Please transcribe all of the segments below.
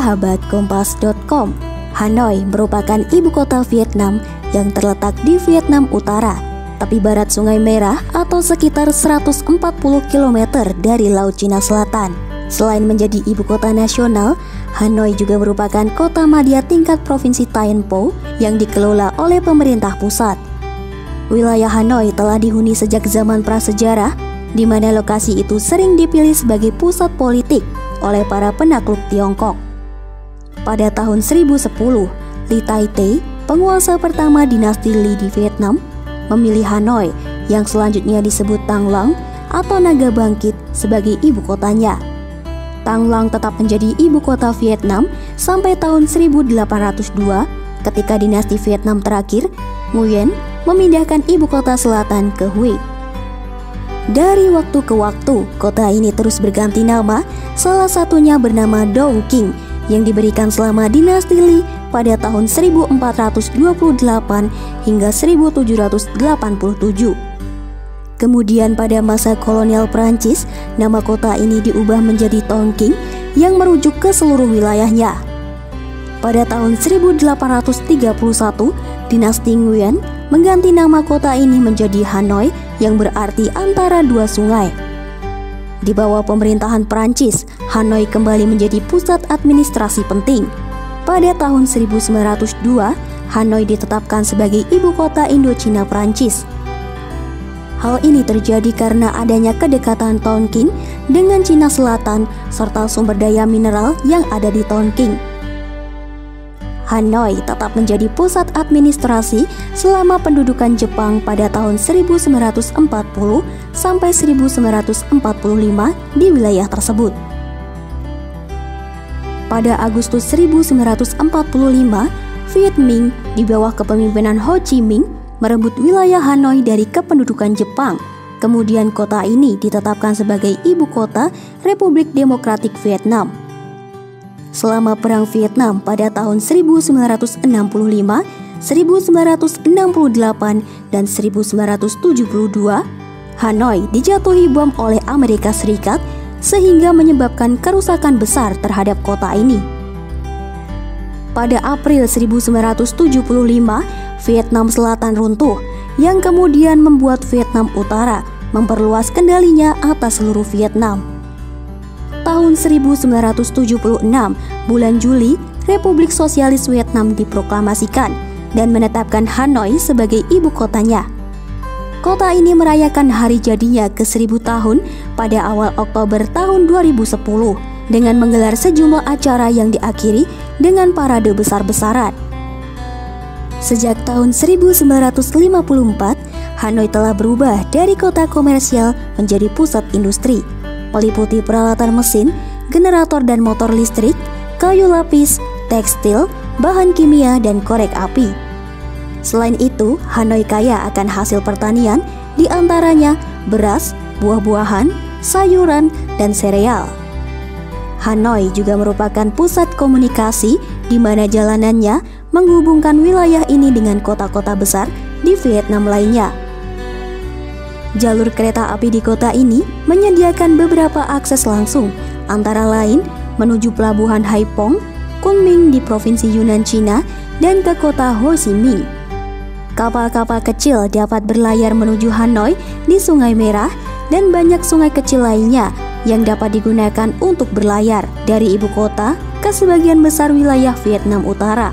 sahabat Kompas.com, Hanoi merupakan ibu kota Vietnam yang terletak di Vietnam Utara, tepi barat Sungai Merah atau sekitar 140 km dari Laut Cina Selatan. Selain menjadi ibu kota nasional, Hanoi juga merupakan kota madya tingkat provinsi Tien Po yang dikelola oleh pemerintah pusat. Wilayah Hanoi telah dihuni sejak zaman prasejarah, di mana lokasi itu sering dipilih sebagai pusat politik oleh para penakluk Tiongkok. Pada tahun 1010, Li Tai-te, penguasa pertama dinasti Li di Vietnam, memilih Hanoi yang selanjutnya disebut Tang Lang atau Naga Bangkit sebagai ibu kotanya. Tang Lang tetap menjadi ibu kota Vietnam sampai tahun 1802 ketika dinasti Vietnam terakhir, Nguyen, memindahkan ibu kota selatan ke Hue. Dari waktu ke waktu, kota ini terus berganti nama, salah satunya bernama Dong King yang diberikan selama dinasti Li pada tahun 1428 hingga 1787. Kemudian pada masa kolonial Prancis, nama kota ini diubah menjadi Tonkin yang merujuk ke seluruh wilayahnya. Pada tahun 1831, dinasti Nguyen mengganti nama kota ini menjadi Hanoi yang berarti antara dua sungai. Di bawah pemerintahan Prancis, Hanoi kembali menjadi pusat administrasi penting. Pada tahun 1902, Hanoi ditetapkan sebagai ibu kota Indochina Prancis. Hal ini terjadi karena adanya kedekatan Tonkin dengan Cina Selatan serta sumber daya mineral yang ada di Tonkin. Hanoi tetap menjadi pusat administrasi selama pendudukan Jepang pada tahun 1940 sampai 1945 di wilayah tersebut. Pada Agustus 1945, Viet Minh di bawah kepemimpinan Ho Chi Minh merebut wilayah Hanoi dari kependudukan Jepang. Kemudian kota ini ditetapkan sebagai ibu kota Republik Demokratik Vietnam. Selama Perang Vietnam pada tahun 1965, 1968, dan 1972, Hanoi dijatuhi bom oleh Amerika Serikat sehingga menyebabkan kerusakan besar terhadap kota ini. Pada April 1975, Vietnam Selatan runtuh, yang kemudian membuat Vietnam Utara memperluas kendalinya atas seluruh Vietnam. Tahun 1976, bulan Juli, Republik Sosialis Vietnam diproklamasikan dan menetapkan Hanoi sebagai ibu kotanya. Kota ini merayakan hari jadinya ke-1000 tahun pada awal Oktober tahun 2010 dengan menggelar sejumlah acara yang diakhiri dengan parade besar-besaran. Sejak tahun 1954, Hanoi telah berubah dari kota komersial menjadi pusat industri, meliputi peralatan mesin, generator dan motor listrik, kayu lapis, tekstil, bahan kimia, dan korek api. Selain itu, Hanoi kaya akan hasil pertanian, di antaranya beras, buah-buahan, sayuran, dan sereal. Hanoi juga merupakan pusat komunikasi di mana jalanannya menghubungkan wilayah ini dengan kota-kota besar di Vietnam lainnya. Jalur kereta api di kota ini menyediakan beberapa akses langsung, antara lain menuju pelabuhan Haiphong, Kunming di Provinsi Yunnan, Cina, dan ke kota Ho Chi Minh. Kapal-kapal kecil dapat berlayar menuju Hanoi di Sungai Merah dan banyak sungai kecil lainnya yang dapat digunakan untuk berlayar dari ibu kota ke sebagian besar wilayah Vietnam Utara.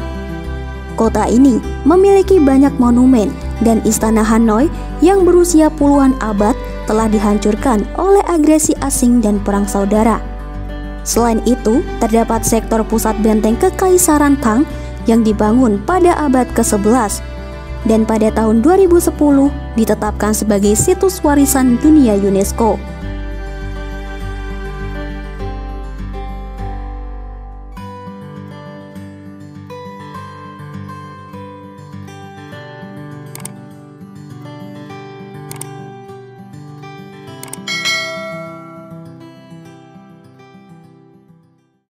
Kota ini memiliki banyak monumen dan istana Hanoi yang berusia puluhan abad telah dihancurkan oleh agresi asing dan perang saudara. Selain itu, terdapat sektor pusat benteng Kekaisaran Tang yang dibangun pada abad ke-11 dan pada tahun 2010 ditetapkan sebagai situs warisan dunia UNESCO.